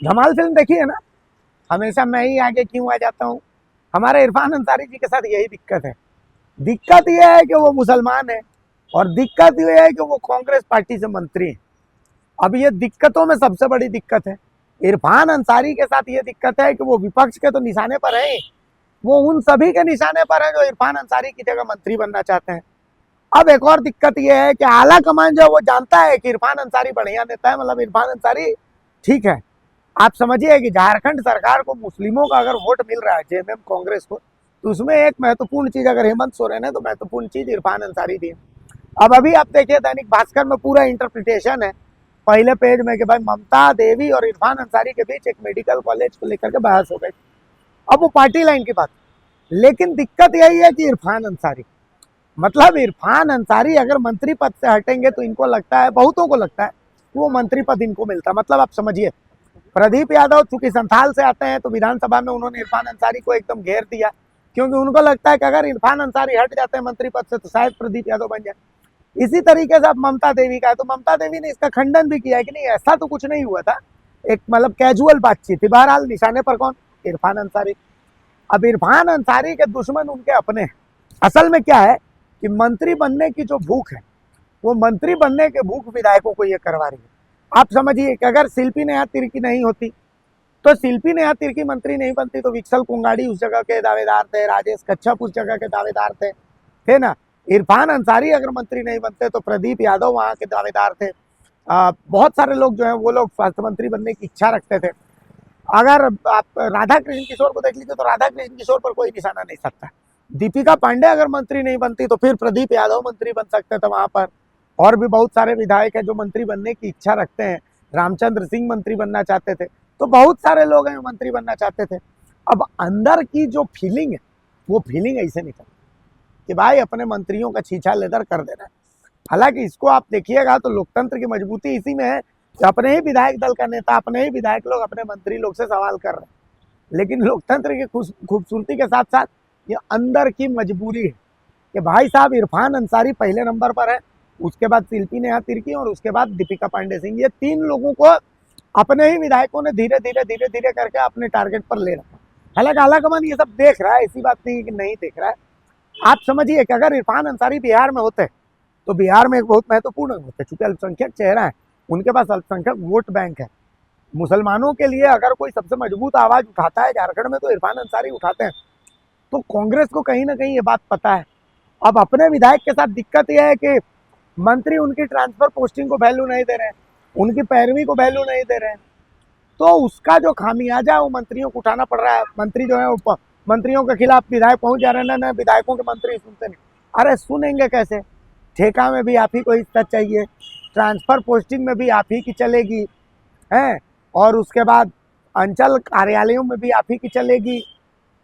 धमाल film देखी है ना। हमेशा मैं ही आगे क्यों आ जाता हूँ। हमारे इरफान अंसारी जी के साथ यही दिक्कत है। दिक्कत यह है कि वो मुसलमान है और दिक्कत यह है कि वो कांग्रेस पार्टी से मंत्री है। अब ये दिक्कतों में सबसे बड़ी दिक्कत है इरफान अंसारी के साथ ये दिक्कत है कि वो विपक्ष के तो निशाने पर है, वो उन सभी के निशाने पर है जो इरफान अंसारी की जगह मंत्री बनना चाहते हैं। अब एक और दिक्कत यह है कि आला कमान जो वो जानता है कि इरफान अंसारी बढ़िया नेता है, मतलब इरफान अंसारी ठीक है। आप समझिए कि झारखंड सरकार को मुस्लिमों का अगर वोट मिल रहा है जेएमएम कांग्रेस को, तो उसमें एक महत्वपूर्ण चीज अगर हेमंत सोरेन है तो महत्वपूर्ण चीज इरफान अंसारी दी। अब अभी आप देखिए दैनिक भास्कर में पूरा इंटरप्रिटेशन है पहले पेज में कि भाई ममता देवी और इरफान अंसारी के बीच एक मेडिकल कॉलेज को लेकर के बहस हो गई। अब वो पार्टी लाइन की बात, लेकिन दिक्कत यही है कि इरफान अंसारी, मतलब इरफान अंसारी अगर मंत्री पद से हटेंगे तो इनको लगता है, बहुतों को लगता है वो मंत्री पद इनको मिलता। मतलब आप समझिए प्रदीप यादव चूंकि संथाल से आते हैं तो विधानसभा में उन्होंने इरफान अंसारी को एकदम घेर दिया, क्योंकि उनको लगता है कि अगर इरफान अंसारी हट जाते हैं मंत्री पद से तो शायद प्रदीप यादव बन जाए। इसी तरीके से अब ममता देवी का है, तो ममता देवी ने इसका खंडन भी किया है कि नहीं ऐसा तो कुछ नहीं हुआ था, एक मतलब कैजुअल बातचीत थी। बहरहाल निशाने पर कौन? इरफान अंसारी। अब इरफान अंसारी के दुश्मन उनके अपने हैं। असल में क्या है कि मंत्री बनने की जो भूख है, वो मंत्री बनने के भूख विधायकों को ये करवा रही है। आप समझिए कि अगर शिल्पी नेहा तिर्की नहीं होती तो शिल्पी नेहा तिर्की मंत्री नहीं बनती तो विक्सल कुंगाड़ी उस जगह के दावेदार थे, राजेश कच्छप उस जगह के दावेदार थे ना। इरफान अंसारी अगर मंत्री नहीं बनते तो प्रदीप यादव वहां के दावेदार थे। बहुत सारे लोग जो है वो लोग स्वास्थ्य मंत्री बनने की इच्छा रखते थे। अगर आप राधा कृष्ण किशोर को देख लीजिए तो राधा कृष्ण किशोर पर कोई निशाना नहीं सकता। दीपिका पांडे अगर मंत्री नहीं बनती तो फिर प्रदीप यादव मंत्री बन सकते थे वहां पर। और भी बहुत सारे विधायक हैं जो मंत्री बनने की इच्छा रखते हैं। रामचंद्र सिंह मंत्री बनना चाहते थे, तो बहुत सारे लोग हैं मंत्री बनना चाहते थे। अब अंदर की जो फीलिंग है वो फीलिंग ऐसे निकलती कि भाई अपने मंत्रियों का छीछा लेदर कर देना है। हालांकि इसको आप देखिएगा तो लोकतंत्र की मजबूती इसी में है कि अपने ही विधायक दल का नेता, अपने ही विधायक लोग अपने मंत्री लोग से सवाल कर रहे हैं। लेकिन लोकतंत्र की खूबसूरती के साथ साथ ये अंदर की मजबूरी है कि भाई साहब इरफान अंसारी पहले नंबर पर है, उसके बाद शिल्पी नेहा तिर्की और उसके बाद दीपिका पांडे सिंह। ये तीन लोगों को अपने ही विधायकों ने धीरे धीरे करके अपने टारगेट पर ले रखा। हालांकि आलाकमान ये सब देख रहा है, ऐसी बात नहीं है कि नहीं देख रहा है। आप समझिए कि अगर इरफान अंसारी बिहार में होते तो बिहार में एक बहुत महत्वपूर्ण होते, चूंकि अल्पसंख्यक चेहरा है, उनके पास अल्पसंख्यक वोट बैंक है। मुसलमानों के लिए अगर कोई सबसे मजबूत आवाज उठाता है झारखंड में तो इरफान अंसारी उठाते हैं। तो कांग्रेस को कहीं ना कहीं ये बात पता है। अब अपने विधायक के साथ दिक्कत यह है कि मंत्री उनकी ट्रांसफर पोस्टिंग को वैल्यू नहीं दे रहे हैं, उनकी पैरवी को वैल्यू नहीं दे रहे हैं, तो उसका जो खामियाजा वो मंत्रियों को उठाना पड़ रहा है। मंत्री जो है वो मंत्रियों के खिलाफ विधायक पहुंच जा रहे हैं ना, विधायकों के मंत्री सुनते नहीं। अरे सुनेंगे कैसे? ठेका में भी आप ही को हिस्सा चाहिए, ट्रांसफर पोस्टिंग में भी आप ही की चलेगी है, और उसके बाद अंचल कार्यालयों में भी आप ही की चलेगी,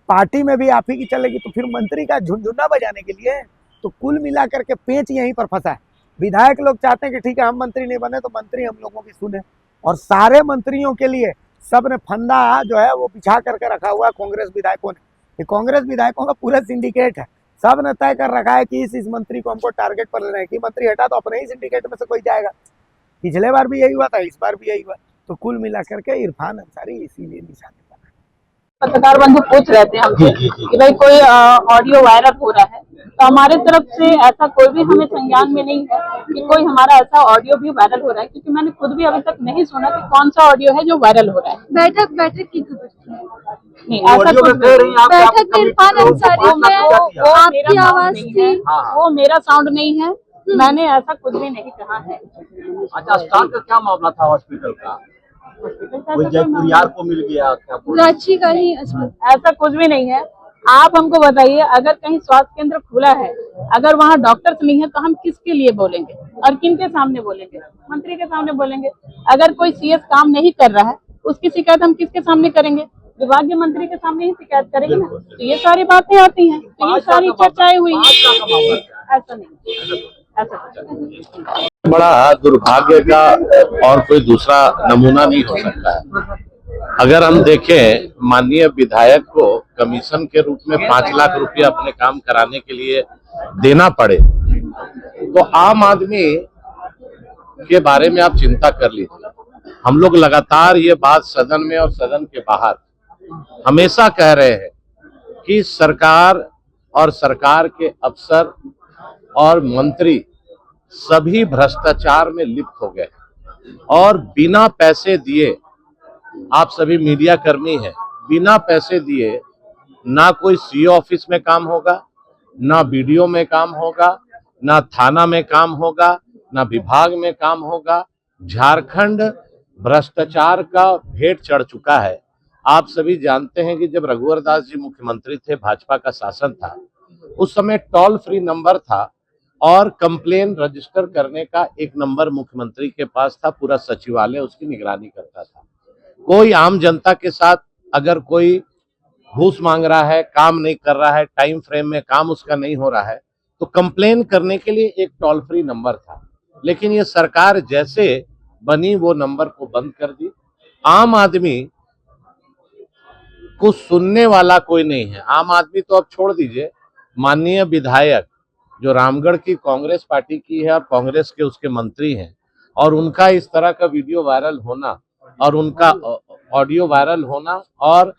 पार्टी में भी आप ही की चलेगी। तो फिर मंत्री का झुनझुना बजाने के लिए तो कुल मिलाकर के पेंच यहीं पर फंसा है। विधायक लोग चाहते हैं कि ठीक है हम मंत्री नहीं बने तो मंत्री हम लोगों की सुने, और सारे मंत्रियों के लिए सब ने फंदा जो है वो बिछा करके रखा हुआ है कांग्रेस विधायकों ने। ये कांग्रेस विधायकों का पूरा सिंडिकेट है, सब ने तय कर रखा है कि इस मंत्री को हमको टारगेट पर लेना है कि मंत्री हटा तो अपने ही सिंडिकेट में से कोई जाएगा। पिछले बार भी यही हुआ था, इस बार भी यही हुआ। तो कुल मिलाकर के इरफान अंसारी इसीलिए निशाने पर। पत्रकार बंधु पूछ रहे थे हमसे कि भाई कोई ऑडियो वायरल हो रहा है, तो हमारे तरफ से ऐसा कोई भी हमें संज्ञान में नहीं है कि कोई हमारा ऐसा ऑडियो भी वायरल हो रहा है, क्योंकि मैंने खुद भी अभी तक नहीं सुना कि कौन सा ऑडियो है जो वायरल हो रहा है। बैठक की खबर थी। नहीं, ऐसा कुछ बैठक में इरफान अंसारी में आपकी आवाज थी, वो मेरा साउंड नहीं है, मैंने ऐसा कुछ भी नहीं कहा है। अच्छा, स्टार का क्या मामला था हॉस्पिटल का? कोई जयपुरियार को मिल गया क्या? रांची का ही ऐसा कुछ भी नहीं है। आप हमको बताइए, अगर कहीं स्वास्थ्य केंद्र खुला है, अगर वहाँ डॉक्टर्स नहीं है, तो हम किसके लिए बोलेंगे और किन के सामने बोलेंगे? मंत्री के सामने बोलेंगे। अगर कोई सीएस काम नहीं कर रहा है, उसकी शिकायत हम किसके सामने करेंगे? विभागीय मंत्री के सामने ही शिकायत करेंगे ना। तो ये सारी बातें आती हैं, तो ये सारी चर्चाएं हुई। ऐसा नहीं, ऐसा बड़ा दुर्भाग्य का और कोई दूसरा नमूना नहीं हो सकता है। अगर हम देखें, माननीय विधायक को कमीशन के रूप में 5 लाख रुपया अपने काम कराने के लिए देना पड़े, तो आम आदमी के बारे में आप चिंता कर लीजिए। हम लोग लगातार ये बात सदन में और सदन के बाहर हमेशा कह रहे हैं कि सरकार और सरकार के अफसर और मंत्री सभी भ्रष्टाचार में लिप्त हो गए और बिना पैसे दिए, आप सभी मीडिया कर्मी हैं, बिना पैसे दिए ना कोई सीओ ऑफिस में काम होगा, ना बीडीओ में काम होगा, ना थाना में काम होगा, ना विभाग में काम होगा। झारखंड भ्रष्टाचार का भेंट चढ़ चुका है। आप सभी जानते हैं कि जब रघुवर दास जी मुख्यमंत्री थे, भाजपा का शासन था, उस समय टोल फ्री नंबर था और कंप्लेन रजिस्टर करने का एक नंबर मुख्यमंत्री के पास था। पूरा सचिवालय उसकी निगरानी करता था। कोई आम जनता के साथ अगर कोई घूस मांग रहा है, काम नहीं कर रहा है, टाइम फ्रेम में काम उसका नहीं हो रहा है, तो कंप्लेन करने के लिए एक टोल फ्री नंबर था। लेकिन ये सरकार जैसे बनी वो नंबर को बंद कर दी। आम आदमी को सुनने वाला कोई नहीं है। आम आदमी तो अब छोड़ दीजिए, माननीय विधायक जो रामगढ़ की कांग्रेस पार्टी की है और कांग्रेस के उसके मंत्री हैं, और उनका इस तरह का वीडियो वायरल होना और उनका ऑडियो वायरल होना और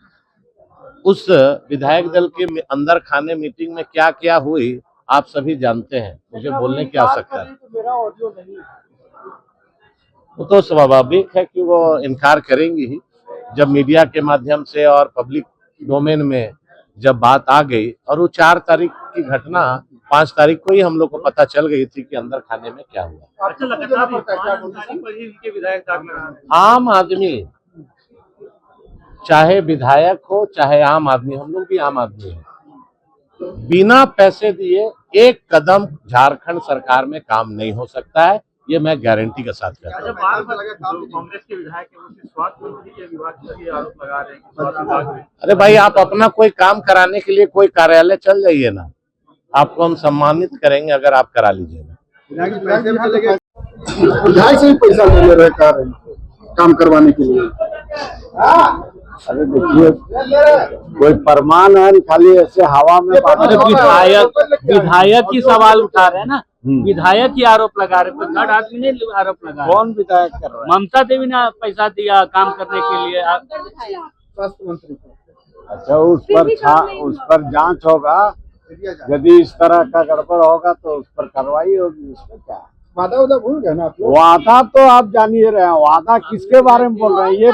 उस विधायक दल के अंदर खाने मीटिंग में क्या क्या हुई आप सभी जानते हैं। मुझे बोलने की आवश्यकता है। वो तो स्वाभाविक है कि वो इनकार करेंगी ही। जब मीडिया के माध्यम से और पब्लिक डोमेन में जब बात आ गई, और वो 4 तारीख की घटना 5 तारीख को ही हम लोग को पता चल गई थी कि अंदर खाने में क्या हुआ। आम आदमी, चाहे विधायक हो चाहे आम आदमी, हम लोग भी आम आदमी हैं, बिना पैसे दिए एक कदम झारखंड सरकार में काम नहीं हो सकता है। ये मैं गारंटी के साथ कहता हूं। कांग्रेस के विधायक स्वास्थ्य मंत्री के विभाग के आरोप लगा रहे हैं। अरे भाई, आप अपना कोई काम कराने के लिए कोई कार्यालय चल जाइए ना, आपको हम सम्मानित करेंगे अगर आप करा लीजिएगा। विधायक से ही पैसा ले रहे काम करवाने के लिए। अरे देखिए, कोई प्रमाण है खाली ऐसे हवा में। विधायक ही सवाल उठा रहे हैं ना, विधायक ही आरोप लगा रहे, कोई थर्ड आदमी ने आरोप लगा। कौन विधायक कर रहा है? ममता देवी ने पैसा दिया काम करने के लिए। स्वास्थ्य मंत्री अच्छा, उस पर जांच होगा। यदि इस तरह का गड़बड़ होगा तो उस पर कार्रवाई होगी। उसमें क्या वादा भूल गए ना आप लोग। वादा तो आप जान ही रहे हैं। वादा किसके बारे में बोल रहे हैं ये